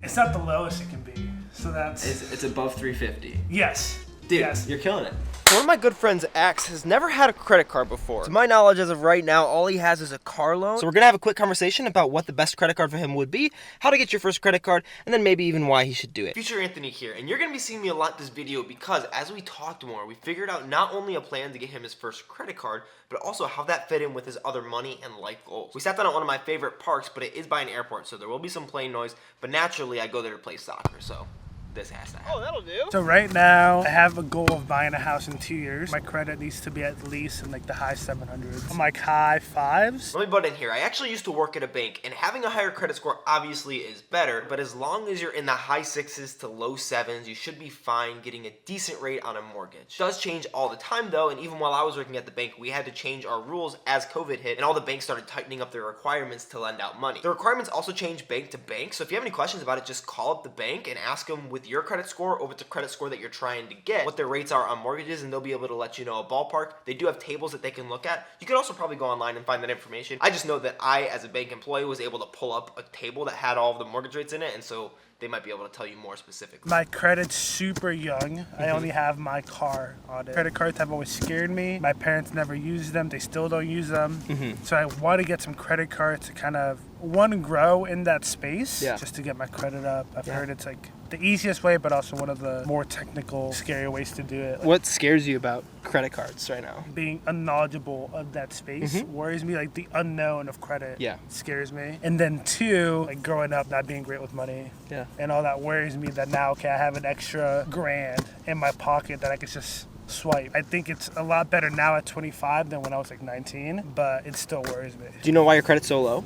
It's not the lowest it can be, so that's... It's above 350. Yes. Dude, yes. You're killing it. One of my good friends, Axe, has never had a credit card before. To my knowledge, as of right now, all he has is a car loan. So we're gonna have a quick conversation about what the best credit card for him would be, how to get your first credit card, and then maybe even why he should do it. Future Anthony here, and you're gonna be seeing me a lot this video because as we talked more, we figured out not only a plan to get him his first credit card, but also how that fit in with his other money and life goals. We sat down at one of my favorite parks, but it is by an airport, so there will be some plane noise, but naturally I go there to play soccer, so this has to happen. Oh, that'll do. So right now, I have a goal of buying a house in 2 years. My credit needs to be at least in like the high 700s. I'm like high 5s. Let me butt in here. I actually used to work at a bank, and having a higher credit score obviously is better, but as long as you're in the high 6s to low 7s, you should be fine getting a decent rate on a mortgage. It does change all the time though, and even while I was working at the bank, we had to change our rules as COVID hit, and all the banks started tightening up their requirements to lend out money. The requirements also change bank to bank, so if you have any questions about it, just call up the bank and ask them with your credit score or with the credit score that you're trying to get what their rates are on mortgages, and they'll be able to let you know a ballpark. They do have tables that they can look at. You can also probably go online and find that information. I just know that I, as a bank employee, was able to pull up a table that had all of the mortgage rates in it, and so they might be able to tell you more specifically. My credit's super young. I only have my car on it. Credit cards have always scared me. My parents never used them. They still don't use them. So I want to get some credit cards to kind of, one, grow in that space, just to get my credit up. I've heard it's like the easiest way, but also one of the more technical, scary ways to do it. What scares you about credit cards right now? Being unknowledgeable of that space worries me. Like the unknown of credit scares me. And then 2, like growing up not being great with money and all that worries me that now, okay, I have an extra grand in my pocket that I could just swipe. I think it's a lot better now at 25 than when I was like 19, but it still worries me. Do you know why your credit's so low?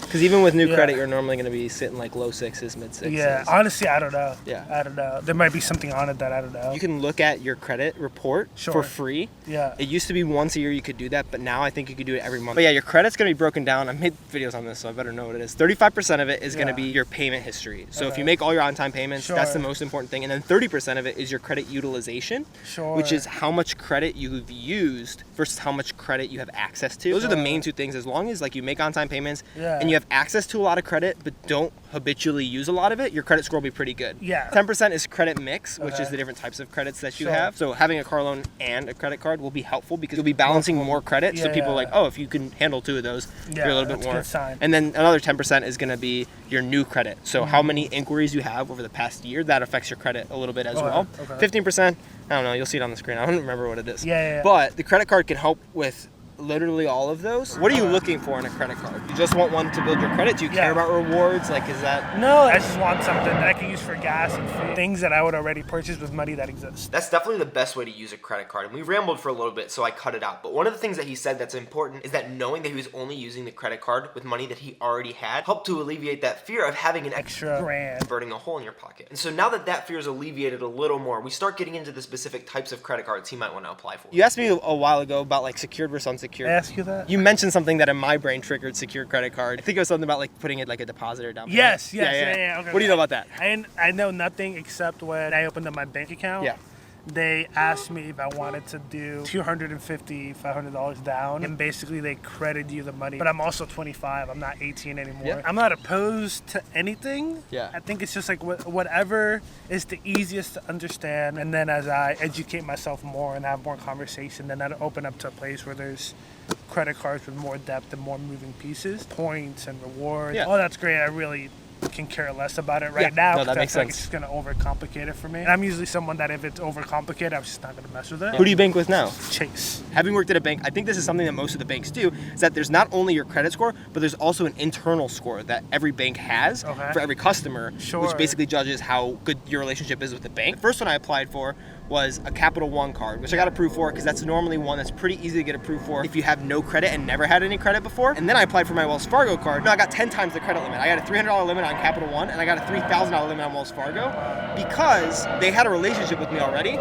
Because even with new credit, you're normally going to be sitting like low 6s, mid 6s. Yeah, honestly, I don't know. Yeah. I don't know. There might be something on it that I don't know. You can look at your credit report for free. Yeah. It used to be once a year you could do that, but now I think you could do it every month. But yeah, your credit's going to be broken down. I made videos on this, so I better know what it is. 35% of it is going to be your payment history. So if you make all your on-time payments, that's the most important thing. And then 30% of it is your credit utilization, which is how much credit you've used versus how much credit you have access to. Those are the main 2 things. As long as like you make on-time payments and you have access to a lot of credit but don't habitually use a lot of it, your credit score will be pretty good. 10% is credit mix, which is the different types of credits that you have. So having a car loan and a credit card will be helpful because you'll be balancing more credit. So people are like, oh, if you can handle 2 of those, you're a little bit more. And then another 10% is going to be your new credit. So how many inquiries you have over the past year, that affects your credit a little bit as well. 15%, I don't know, you'll see it on the screen. I don't remember what it is. But the credit card can help with literally all of those. What are you looking for in a credit card? You just want one to build your credit? Do you care about rewards? Like, is that... No, I just want something that I can use for gas and food. Things that I would already purchase with money that exists. That's definitely the best way to use a credit card. And we rambled for a little bit, so I cut it out. But one of the things that he said that's important is that knowing that he was only using the credit card with money that he already had helped to alleviate that fear of having an extra grand burning a hole in your pocket. And so now that that fear is alleviated a little more, we start getting into the specific types of credit cards he might want to apply for. You asked me a while ago about like secured versus unsecured. I asked you that? You mentioned something that in my brain triggered secured credit card. I think it was something about like putting it like a deposit or down payment. Yes. Okay. What do you know about that? I know nothing except when I opened up my bank account. They asked me if I wanted to do $250, $500 down, and basically they credit you the money. But I'm also 25. I'm not 18 anymore. I'm not opposed to anything. I think it's just like whatever is the easiest to understand. And then as I educate myself more and have more conversation, then I'll open up to a place where there's credit cards with more depth and more moving pieces, points and rewards. Oh, that's great. I really can care less about it now. No, that makes sense. Like it's just going to overcomplicate it for me. And I'm usually someone that if it's overcomplicated, I'm just not going to mess with it. Who do you bank with now? Chase. Having worked at a bank, I think this is something that most of the banks do, is that there's not only your credit score, but there's also an internal score that every bank has for every customer, which basically judges how good your relationship is with the bank. The first one I applied for was a Capital One card, which I got approved for because that's normally one that's pretty easy to get approved for if you have no credit and never had any credit before. And then I applied for my Wells Fargo card. No, I got 10 times the credit limit. I got a $300 limit on Capital One, and I got a $3,000 limit on Wells Fargo because they had a relationship with me already.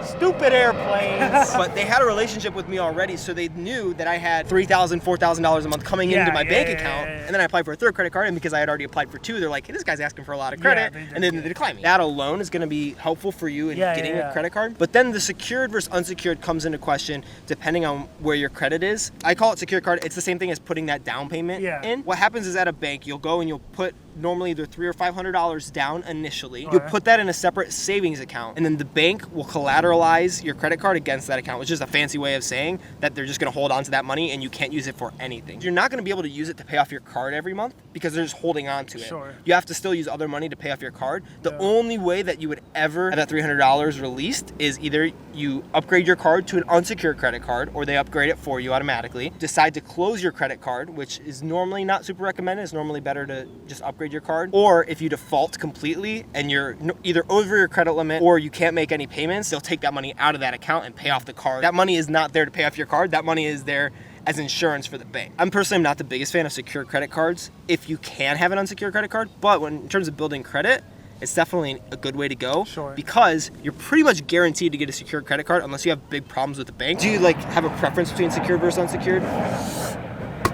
Stupid airplanes. But they had a relationship with me already, so they knew that I had $3,000, $4,000 a month coming into my bank account. And then I applied for a 3rd credit card, and because I had already applied for 2, they're like, hey, this guy's asking for a lot of credit, and then they declined me. That alone is going to be helpful for you in getting a credit card. But then the secured versus unsecured comes into question depending on where your credit is. I call it secured card. It's the same thing as putting that down payment in. What happens is at a bank, you'll go and you'll put normally either $300 or $500 down initially. You'll put that in a separate savings account, and then the bank will collateralize your credit card against that account, which is a fancy way of saying that they're just gonna hold on to that money and you can't use it for anything. You're not gonna be able to use it to pay off your card every month because they're just holding on to it. You have to still use other money to pay off your card. The only way that you would ever have that $300 released is either you upgrade your card to an unsecured credit card, or they upgrade it for you automatically. Decide to close your credit card, which is normally not super recommended. It's normally better to just upgrade your card. Or if you default completely and you're either over your credit limit or you can't make any payments, they'll take that money out of that account and pay off the card. That money is not there to pay off your card. That money is there as insurance for the bank. I'm personally not the biggest fan of secured credit cards if you can have an unsecured credit card, but in terms of building credit, it's definitely a good way to go because you're pretty much guaranteed to get a secured credit card unless you have big problems with the bank. Do you like have a preference between secured versus unsecured?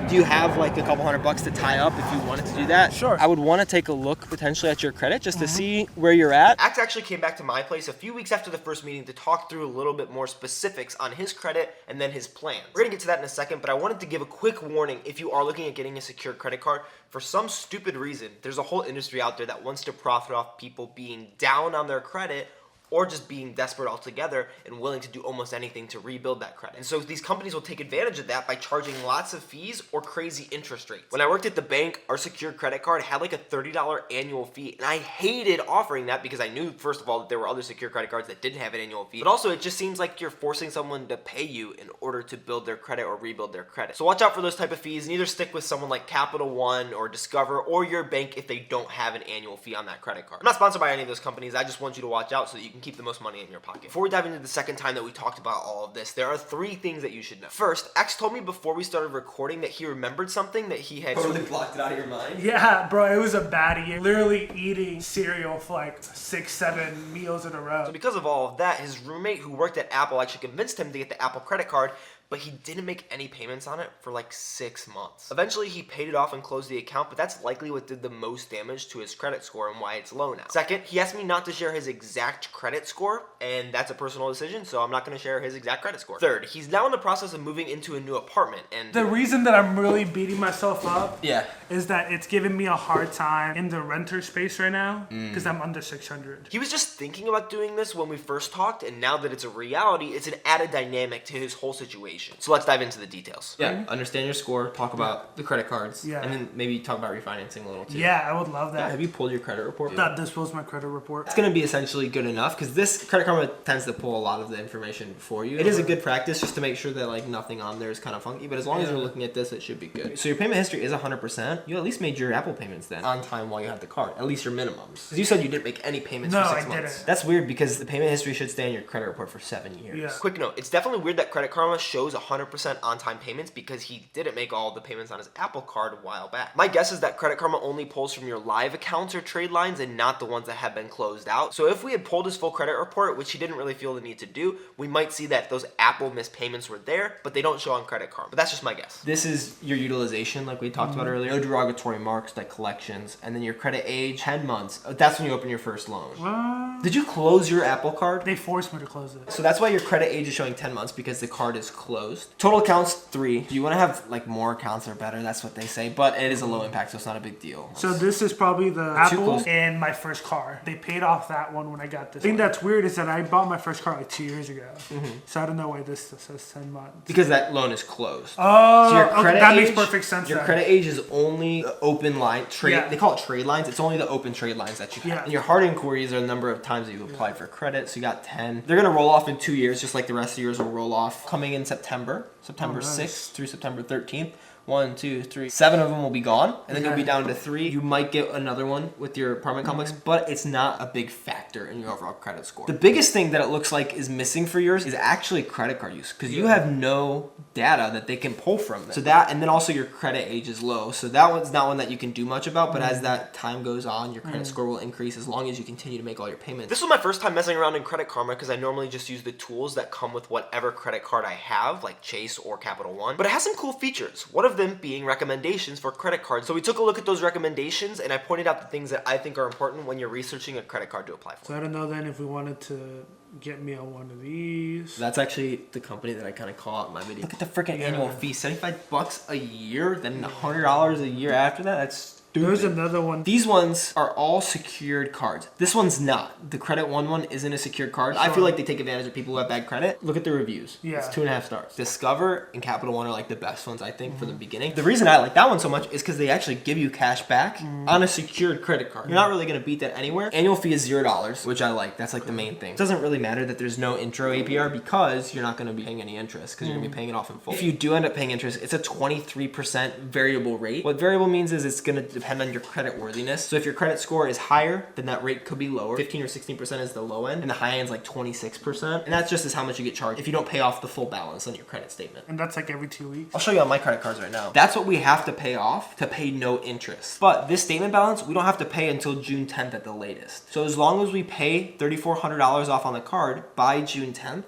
Do you have like a couple $100 to tie up if you wanted to do that? Sure. I would want to take a look potentially at your credit just to see where you're at. Axe actually came back to my place a few weeks after the first meeting to talk through a little bit more specifics on his credit and then his plans. We're gonna get to that in a second, but I wanted to give a quick warning if you are looking at getting a secured credit card. For some stupid reason, there's a whole industry out there that wants to profit off people being down on their credit or just being desperate altogether and willing to do almost anything to rebuild that credit. And so these companies will take advantage of that by charging lots of fees or crazy interest rates. When I worked at the bank, our secured credit card had like a $30 annual fee, and I hated offering that because I knew, first of all, that there were other secured credit cards that didn't have an annual fee, but also it just seems like you're forcing someone to pay you in order to build their credit or rebuild their credit. So watch out for those type of fees and either stick with someone like Capital One or Discover or your bank if they don't have an annual fee on that credit card. I'm not sponsored by any of those companies. I just want you to watch out so that you can keep the most money in your pocket. Before we dive into the second time that we talked about all of this, there are 3 things that you should know. First, X told me before we started recording that he remembered something that he had totally blocked it out of your mind. Yeah, bro, it was a baddie. Literally eating cereal for like 6-7 meals in a row. So because of all of that, his roommate who worked at Apple actually convinced him to get the Apple credit card, but he didn't make any payments on it for like 6 months. Eventually, he paid it off and closed the account, but that's likely what did the most damage to his credit score and why it's low now. Second, he asked me not to share his exact credit score, and that's a personal decision, so I'm not gonna share his exact credit score. Third, he's now in the process of moving into a new apartment, and the reason that I'm really beating myself up is that it's giving me a hard time in the renter space right now because I'm under 600. He was just thinking about doing this when we first talked, and now that it's a reality, it's an added dynamic to his whole situation. So let's dive into the details. Yeah, understand your score, talk about the credit cards, and then maybe talk about refinancing a little too. Yeah, I would love that. Yeah, have you pulled your credit report? This was my credit report. It's going to be essentially good enough because this Credit Karma tends to pull a lot of the information for you. It is a good practice just to make sure that like nothing on there is kind of funky, but as long as you're looking at this, it should be good. So your payment history is 100%. You at least made your Apple payments then on time while you had the card, at least your minimums. Because you said you didn't make any payments for 6 months. Didn't. That's weird because the payment history should stay on your credit report for 7 years. Yeah. Quick note, it's definitely weird that Credit Karma shows 100% on-time payments because he didn't make all the payments on his Apple card a while back. My guess is that Credit Karma only pulls from your live accounts or trade lines and not the ones that have been closed out. So if we had pulled his full credit report, which he didn't really feel the need to do, we might see that those Apple missed payments were there, but they don't show on Credit Karma. But that's just my guess. This is your utilization like we talked about earlier. No derogatory marks like collections, and then your credit age, 10 months. That's when you open your first loan. Did you close your Apple card? They forced me to close it. So that's why your credit age is showing 10 months because the card is closed. Total accounts 3. You want to have like more accounts are better, that's what they say, but it is a low impact, so it's not a big deal. So this is probably the Apple and my first car. They paid off that one when I got this. The thing that's weird is that I bought my first car like 2 years ago. So I don't know why this says 10 months. Because that loan is closed. Oh, so your credit that makes perfect sense. Your credit age is only the open line trade. They call it trade lines. It's only the open trade lines that you have. And your hard inquiries are the number of times that you've applied for credit. So you got 10. They're gonna roll off in 2 years, just like the rest of yours will roll off coming in September 6th through September 13th. 1, 2, 3, 7 of them will be gone, and then you'll be down to 3. You might get another one with your apartment complex, but it's not a big factor in your overall credit score. The biggest thing that it looks like is missing for yours is actually credit card use, because you have no data that they can pull from them. So that, and then also your credit age is low, so that one's not one that you can do much about, but as that time goes on, your credit score will increase as long as you continue to make all your payments. This was my first time messing around in Credit Karma because I normally just use the tools that come with whatever credit card I have, like Chase or Capital One, but it has some cool features, one of them being recommendations for credit cards. So we took a look at those recommendations and I pointed out the things that I think are important when you're researching a credit card to apply for. So I don't know then if we wanted to get me on one of these. That's actually the company that I kind of call out in my video. Look at the freaking annual fee, $75 a year, then $100 a year after that. That's There's another one. These ones are all secured cards. This one's not. The Credit one isn't a secured card. Sure. I feel like they take advantage of people who have bad credit. Look at the reviews. Yeah. It's 2.5 stars. Discover and Capital One are like the best ones, I think, for the beginning. The reason I like that one so much is because they actually give you cash back on a secured credit card. You're not really going to beat that anywhere. Annual fee is $0, which I like. That's like the main thing. It doesn't really matter that there's no intro APR because you're not going to be paying any interest because you're going to be paying it off in full. If you do end up paying interest, it's a 23% variable rate. What variable means is it's going to depend on your credit worthiness. So if your credit score is higher, then that rate could be lower. 15 or 16% is the low end, and the high end is like 26%. And that's just as how much you get charged if you don't pay off the full balance on your credit statement. And that's like every 2 weeks. I'll show you on my credit cards right now. That's what we have to pay off to pay no interest. But this statement balance, we don't have to pay until June 10th at the latest. So as long as we pay $3,400 off on the card by June 10th,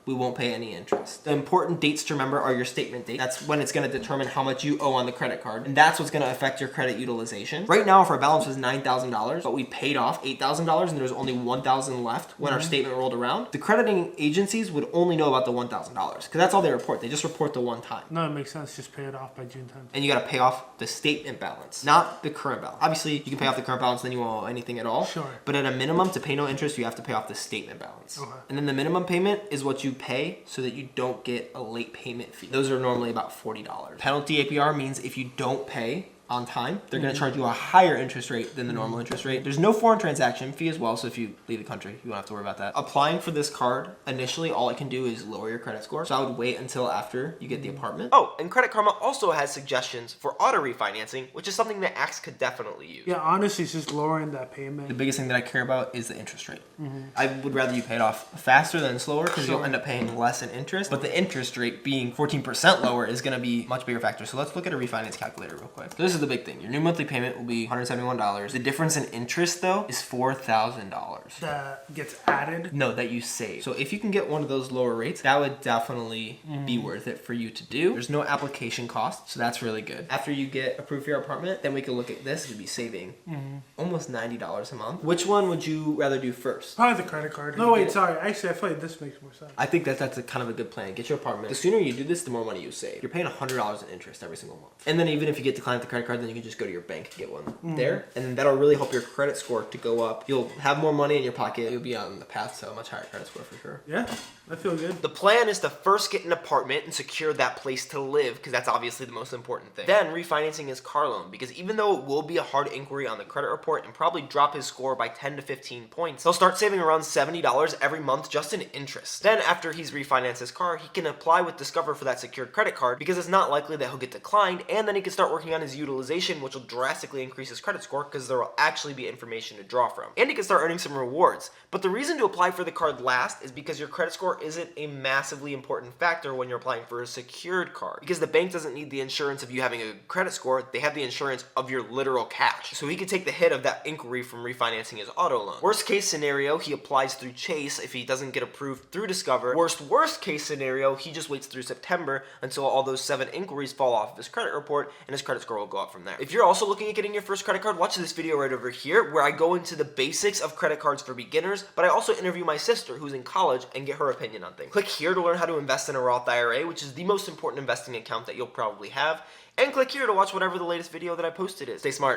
we won't pay any interest. The important dates to remember are your statement date. That's when it's gonna determine how much you owe on the credit card. And that's what's gonna affect your credit utilization. Right now, if our balance was $9,000, but we paid off $8,000 and there was only $1,000 left when our statement rolled around, the crediting agencies would only know about the $1,000 because that's all they report. They just report the one time. No, it makes sense. Just pay it off by June 10th. And you gotta pay off the statement balance, not the current balance. Obviously, you can pay off the current balance, then you won't owe anything at all. Sure. But at a minimum, to pay no interest, you have to pay off the statement balance. Okay. And then the minimum payment is what you pay so that you don't get a late payment fee. Those are normally about $40. Penalty APR means if you don't pay on time, they're going to charge you a higher interest rate than the normal interest rate. There's no foreign transaction fee as well, so if you leave the country, you won't have to worry about that. Applying for this card, initially, all it can do is lower your credit score, so I would wait until after you get the apartment. Oh, and Credit Karma also has suggestions for auto refinancing, which is something that Axe could definitely use. Yeah, honestly, it's just lowering that payment. The biggest thing that I care about is the interest rate. I would rather you pay it off faster than slower because you'll end up paying less in interest, but the interest rate being 14% lower is going to be a much bigger factor. So let's look at a refinance calculator real quick. So this is the big thing. Your new monthly payment will be $171. The difference in interest, though, is $4,000. That gets added? No, that you save. So if you can get one of those lower rates, that would definitely be worth it for you to do. There's no application cost, so that's really good. After you get approved for your apartment, then we can look at this. You'd be saving almost $90 a month. Which one would you rather do first? Probably the credit card. No, wait, sorry. Actually, I feel like this makes more sense. I think that that's a kind of a good plan. Get your apartment. The sooner you do this, the more money you save. You're paying $100 in interest every single month. And then even if you get declined with the credit card, then you can just go to your bank and get one there. And then that'll really help your credit score to go up. You'll have more money in your pocket. You'll be on the path to a much higher credit score for sure. Yeah, I feel good. The plan is to first get an apartment and secure that place to live because that's obviously the most important thing. Then refinancing his car loan because even though it will be a hard inquiry on the credit report and probably drop his score by 10 to 15 points, he'll start saving around $70 every month just in interest. Then after he's refinanced his car, he can apply with Discover for that secured credit card because it's not likely that he'll get declined, and then he can start working on his utilization, which will drastically increase his credit score because there will actually be information to draw from. And he can start earning some rewards. But the reason to apply for the card last is because your credit score isn't a massively important factor when you're applying for a secured card. Because the bank doesn't need the insurance of you having a credit score, they have the insurance of your literal cash. So he can take the hit of that inquiry from refinancing his auto loan. Worst case scenario, he applies through Chase if he doesn't get approved through Discover. Worst case scenario, he just waits through September until all those 7 inquiries fall off of his credit report and his credit score will go up from there. If you're also looking at getting your first credit card, watch this video right over here where I go into the basics of credit cards for beginners, but I also interview my sister who's in college and get her opinion on things. Click here to learn how to invest in a Roth IRA, which is the most important investing account that you'll probably have, and click here to watch whatever the latest video that I posted is. Stay smart.